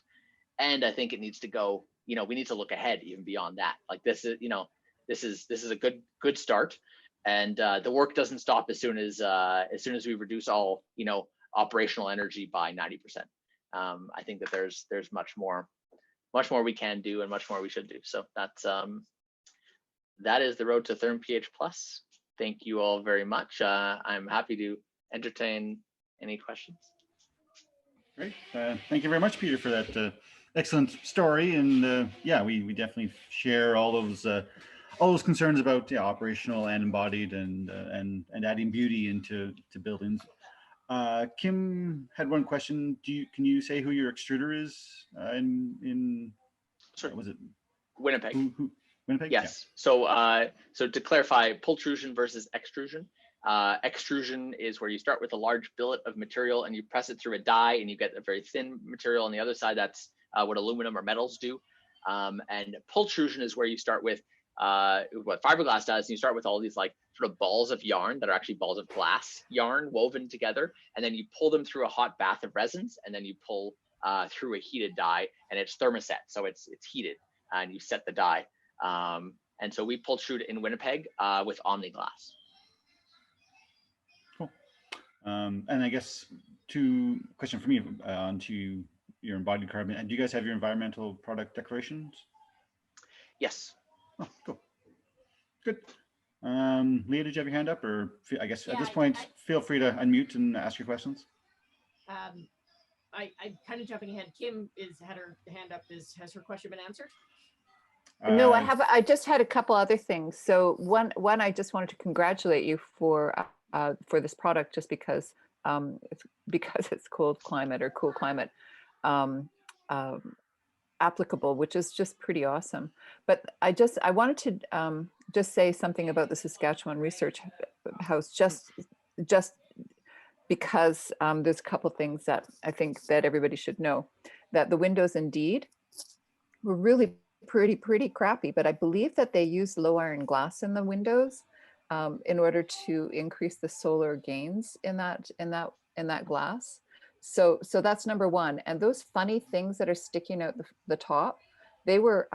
B: And I think it needs to go. We need to look ahead even beyond that. Like this is, this is a good start, and the work doesn't stop as soon as we reduce all, operational energy by 90%. I think that there's much more we can do and much more we should do. So that is the road to Therm pH Plus. Thank you all very much. I'm happy to entertain any questions.
A: Great. Thank you very much, Peter, for that excellent story. And yeah, we definitely share all those concerns about operational and embodied and adding beauty into buildings. Kim had one question. Can you say who your extruder is in
B: Sure.
A: Was it
B: Winnipeg?
A: Winnipeg?
B: Yes. Yeah. So to clarify, Pultrusion versus Extrusion. Extrusion is where you start with a large billet of material and you press it through a die and you get a very thin material on the other side. That's what aluminum or metals do. And Pultrusion is where you start with what fiberglass does. And you start with all these like sort of balls of yarn that are actually balls of glass yarn woven together. And then you pull them through a hot bath of resins, and then you pull through a heated die, and it's thermoset. So it's heated and you set the die. And so we Pultrude in Winnipeg with OmniGlass.
A: Cool. And I guess question for me onto your embodied carbon. Do you guys have your environmental product declarations?
B: Yes.
A: Oh, cool. Good. Leah, did you have your hand up? Or I guess at this point, feel free to unmute and ask your questions.
E: I'm kind of jumping ahead. Kim had her hand up. Has her question been answered?
F: No, I just had a couple other things. So one, I just wanted to congratulate you for this product, just because it's cold climate or cool climate applicable, which is just pretty awesome. But I wanted to just say something about the Saskatchewan Research House, just because there's a couple things that I think that everybody should know. That the windows indeed were really pretty crappy, but I believe that they used low iron glass in the windows in order to increase the solar gains in that glass. So that's number one. And those funny things that are sticking out the top, they were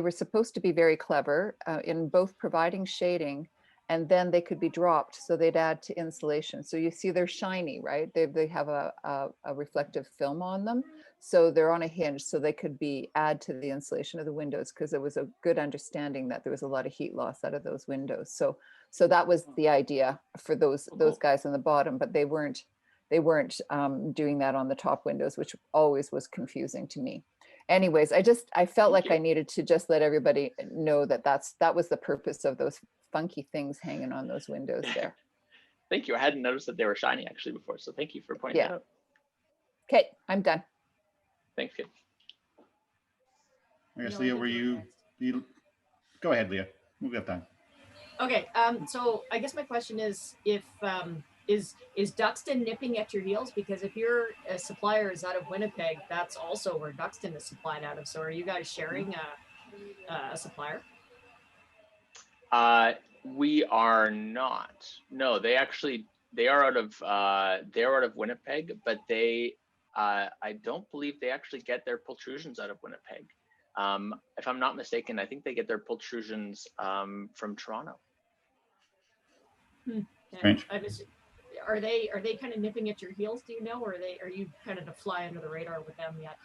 F: supposed to be very clever in both providing shading, and then they could be dropped so they'd add to insulation. So you see they're shiny, right? They have a reflective film on them. So they're on a hinge, so they could add to the insulation of the windows, because there was a good understanding that there was a lot of heat loss out of those windows. So that was the idea for those guys on the bottom, but they weren't doing that on the top windows, which always was confusing to me. Anyways, I felt like I needed to just let everybody know that was the purpose of those funky things hanging on those windows there.
B: Thank you. I hadn't noticed that they were shiny actually before, so thank you for pointing that out.
F: Okay, I'm done.
B: Thanks, kid.
A: I guess, Leah, were you go ahead, Leah. We'll get time.
E: Okay, so I guess my question is, if is Duxton nipping at your heels? Because if your supplier is out of Winnipeg, that's also where Duxton is supplied out of. So are you guys sharing a supplier?
B: We are not. No, they are out of Winnipeg, but I don't believe they actually get their Pultrusions out of Winnipeg. If I'm not mistaken, I think they get their Pultrusions from Toronto.
A: Strange.
E: Are they kind of nipping at your heels? Do you know, or are you kind of to fly under the radar with them yet?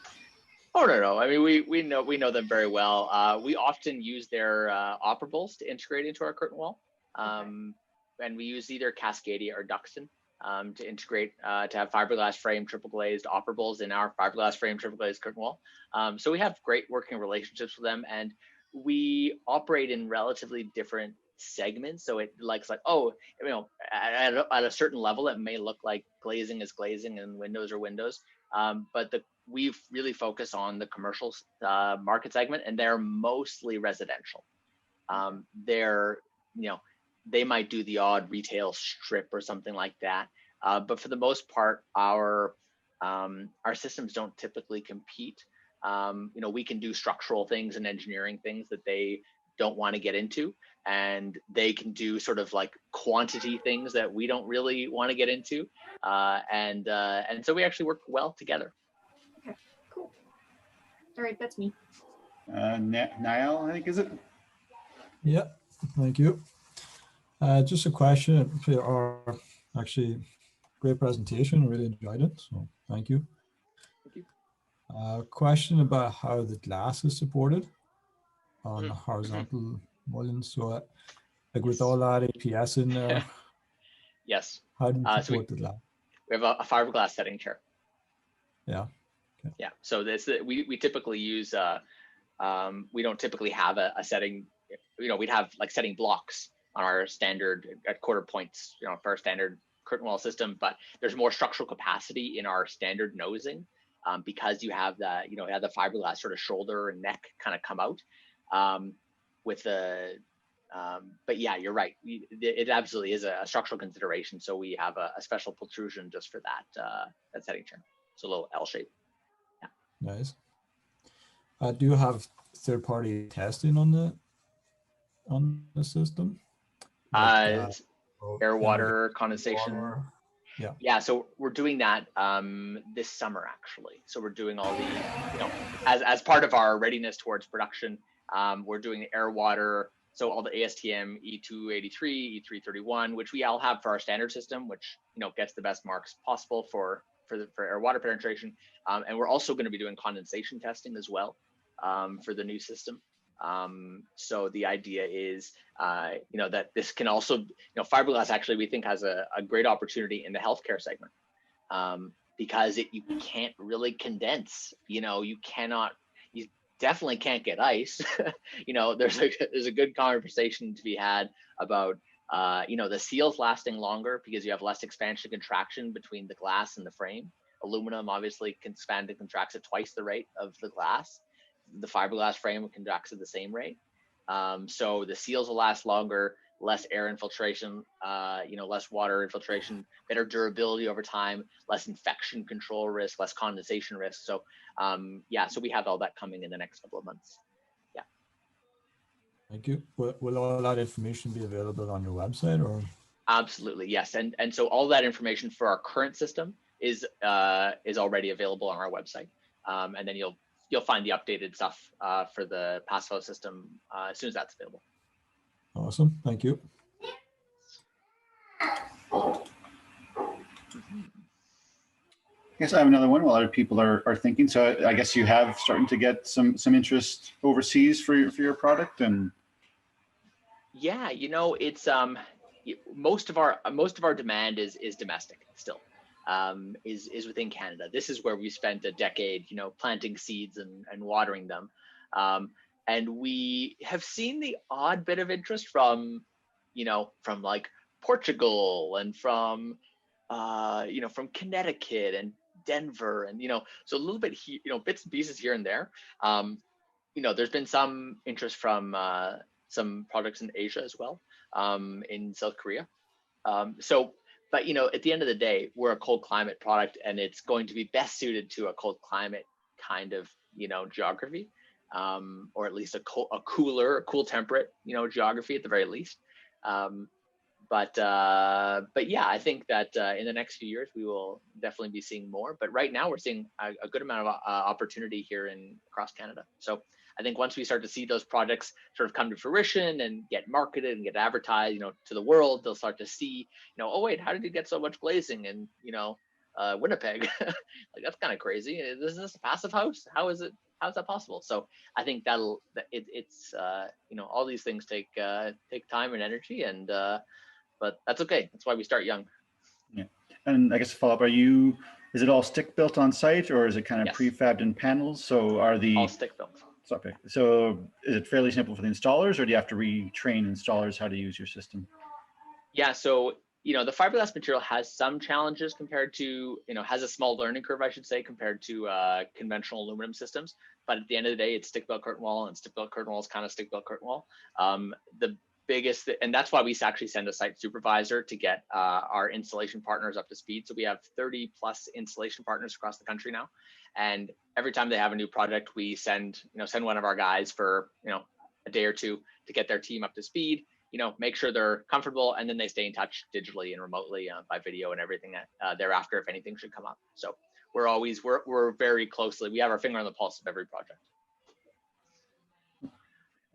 B: Oh no! I mean, we know them very well. We often use their operables to integrate into our curtain wall, and we use either Cascadia or Duxton to integrate to have fiberglass frame triple glazed operables in our fiberglass frame triple glazed curtain wall. So we have great working relationships with them, and we operate in relatively different segments. So it at a certain level, it may look like glazing is glazing and windows are windows, but we've really focused on the commercial market segment, and they're mostly residential. They might do the odd retail strip or something like that, but for the most part, our systems don't typically compete. We can do structural things and engineering things that they don't want to get into, and they can do sort of like quantity things that we don't really want to get into, and so we actually work well together.
E: Okay, cool. All right, that's me.
A: Niall, I think, is it?
D: Yeah, thank you. Just a question for actually great presentation. Really enjoyed it, so thank you.
B: Thank you.
D: Question about how the glass is supported on horizontal mullions. So, like with all that APS in there,
B: yes.
D: How do you support the glass?
B: We have a fiberglass setting chair.
D: Yeah. Okay.
B: Yeah. So we typically use we don't typically have a setting. We'd have like setting blocks on our standard at quarter points, for our standard curtain wall system, but there's more structural capacity in our standard nosing because you have the fiberglass sort of shoulder and neck kind of come out with the But yeah, you're right. It absolutely is a structural consideration. So we have a special pultrusion just for that setting trim. It's a little L shape. Yeah.
D: Nice. Do you have third-party testing on the system?
B: Air, water, condensation.
D: Water. Yeah.
B: Yeah, so we're doing that this summer actually. So we're doing all the, as part of our readiness towards production, we're doing the air water. So all the ASTM E283, E331, which we all have for our standard system, which gets the best marks possible for air water penetration. And we're also going to be doing condensation testing as well for the new system. So the idea is, that this can also, fiberglass actually we think has a great opportunity in the healthcare segment because you can't really condense. You definitely can't get ice. There's a good conversation to be had about the seals lasting longer because you have less expansion contraction between the glass and the frame. Aluminum obviously can expand and contracts at twice the rate of the glass. The fiberglass frame contracts at the same rate. So the seals will last longer, less air infiltration, less water infiltration, better durability over time, less infection control risk, less condensation risk. So so we have all that coming in the next couple of months. Yeah.
D: Thank you. Will all that information be available on your website or?
B: Absolutely, yes. And so all that information for our current system is already available on our website. And then you'll find the updated stuff for the passive house system as soon as that's available.
D: Awesome, thank you.
A: I guess I have another one while other people are thinking. So I guess you have starting to get some interest overseas for your product, and
B: yeah, it's most of our demand is domestic still. Is within Canada. This is where we spent a decade, planting seeds and watering them. And we have seen the odd bit of interest from like Portugal and from Connecticut and Denver and, so a little bit here, bits and pieces here and there. There's been some interest from some products in Asia as well, in South Korea. But at the end of the day, we're a cold climate product, and it's going to be best suited to a cold climate kind of geography, or at least a cool temperate geography at the very least. But yeah, I think that in the next few years we will definitely be seeing more. But right now we're seeing a good amount of opportunity here across Canada. So I think once we start to see those projects sort of come to fruition and get marketed and get advertised, to the world, they'll start to see, oh wait, how did you get so much glazing in, Winnipeg? Like that's kind of crazy. Is this a passive house? How is that possible? So I think it's all these things take time and energy, and but that's okay. That's why we start young.
A: Yeah, and I guess follow up: is it all stick built on site, or is it kind of prefabbed in panels? So are the
B: all stick built?
A: Okay. So is it fairly simple for the installers, or do you have to retrain installers how to use your system?
B: Yeah, so the fiberglass material has some challenges compared to, has a small learning curve, I should say, compared to conventional aluminum systems. But at the end of the day, it's stick built curtain wall, and stick built curtain wall is kind of stick built curtain wall. The biggest, and that's why we actually send a site supervisor to get our installation partners up to speed. So we have 30 plus installation partners across the country now. And every time they have a new project, we send one of our guys for, a day or two to get their team up to speed, make sure they're comfortable, and then they stay in touch digitally and remotely by video and everything thereafter if anything should come up. So we're very closely, we have our finger on the pulse of every project.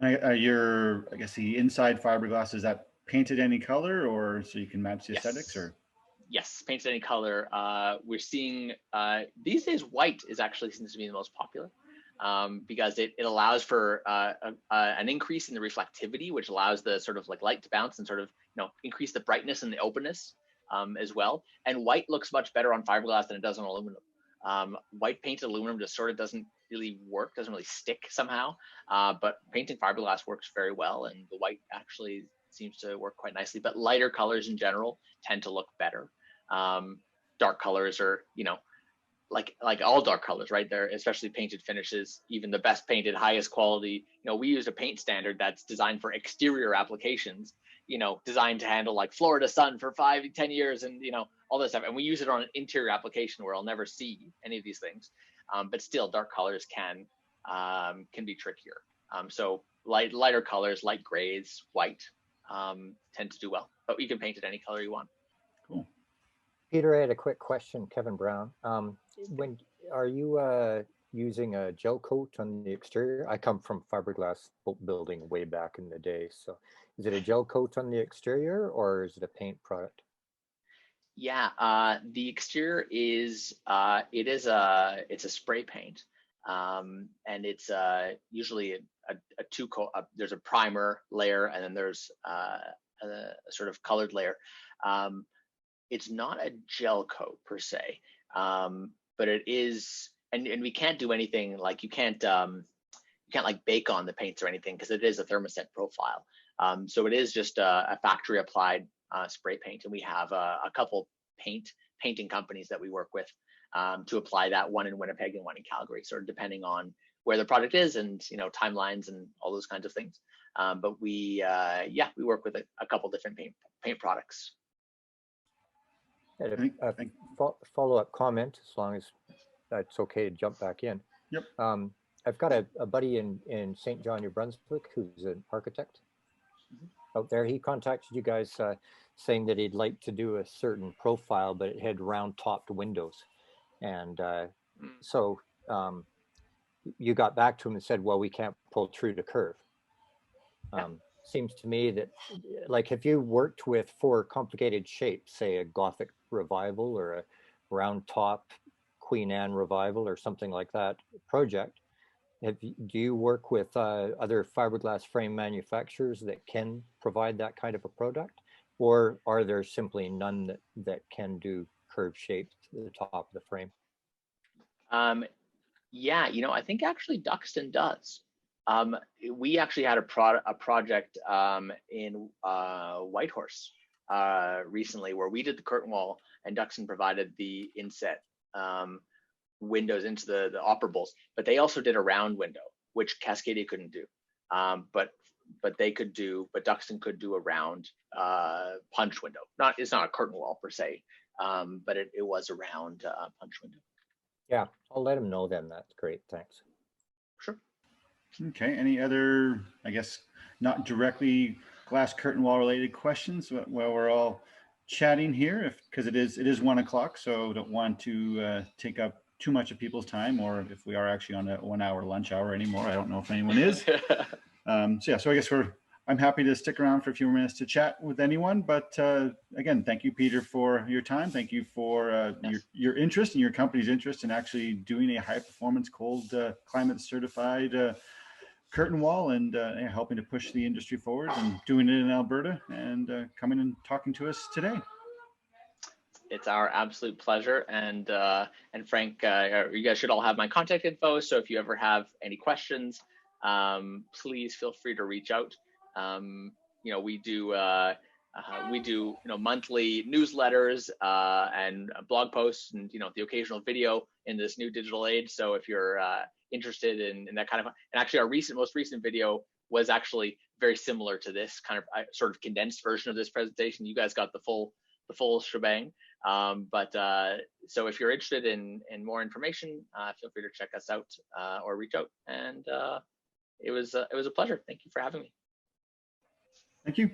A: I guess the inside fiberglass, is that painted any color, or so you can match the aesthetics, or?
B: Yes, painted any color. We're seeing these days white seems to be the most popular because it allows for an increase in the reflectivity, which allows the sort of like light to bounce and sort of increase the brightness and the openness as well. And white looks much better on fiberglass than it does on aluminum. White painted aluminum just sort of doesn't really work, doesn't really stick somehow. But painting fiberglass works very well, and the white actually seems to work quite nicely. But lighter colors in general tend to look better. Dark colors are, like all dark colors, right? They're especially painted finishes, even the best painted, highest quality. You know, we use a paint standard that's designed for exterior applications, you know, designed to handle like Florida sun for 5-10 years and, you know, all this stuff. And we use it on an interior application where I'll never see any of these things. But still dark colors can be trickier. So lighter colors, light grays, white tend to do well, but you can paint it any color you want.
A: Cool.
G: Peter, I had a quick question, Kevin Brown. When are you using a gel coat on the exterior? I come from fiberglass boat building way back in the day. So is it a gel coat on the exterior or is it a paint product?
B: Yeah, the exterior is it's a spray paint, and it's usually a two coat. There's a primer layer, and then there's a sort of colored layer. It's not a gel coat per se, but it is, and we can't do anything like you can't like bake on the paints or anything because it is a thermoset profile. So it is just a factory applied spray paint, and we have a couple painting companies that we work with to apply that, one in Winnipeg and one in Calgary, sort of depending on where the product is and, you know, timelines and all those kinds of things. But we work with a couple different paint products.
G: A follow-up comment, as long as that's okay to jump back in.
A: Yep.
G: I've got a buddy in St. John, New Brunswick, who's an architect out there. He contacted you guys saying that he'd like to do a certain profile, but it had round-topped windows. And so you got back to him and said, well, we can't pull true to curve. Seems to me that, like, if you worked with 4 complicated shapes, say a Gothic revival or a round top Queen Anne revival or something like that project, do you work with other fiberglass frame manufacturers that can provide that kind of a product, or are there simply none that can do curved shapes to the top of the frame?
B: Yeah, you know, I think actually Duxton does. We actually had a project in Whitehorse recently where we did the curtain wall and Duxton provided the inset windows into the operables, but they also did a round window, which Cascadia couldn't do. But Duxton could do a round punch window. It's not a curtain wall per se, but it was a round punch window.
G: Yeah, I'll let him know then. That's great. Thanks.
B: Sure.
A: Okay. Any other, I guess, not directly glass curtain wall related questions while we're all chatting here, because it is 1 o'clock, so don't want to take up too much of people's time, or if we are actually on a 1 hour lunch hour anymore. I don't know if anyone is. So I guess I'm happy to stick around for a few more minutes to chat with anyone. But again, thank you, Peter, for your time. Thank you for your interest and your company's interest in actually doing a high performance, cold climate certified curtain wall and helping to push the industry forward and doing it in Alberta and coming and talking to us today.
B: It's our absolute pleasure. And Frank, you guys should all have my contact info. So if you ever have any questions, please feel free to reach out. We do monthly newsletters and blog posts and the occasional video in this new digital age. So if you're interested in that kind of, and actually our most recent video was actually very similar to this kind of sort of condensed version of this presentation. You guys got the full shebang. So if you're interested in more information, feel free to check us out or reach out. And it was a pleasure. Thank you for having me.
A: Thank you.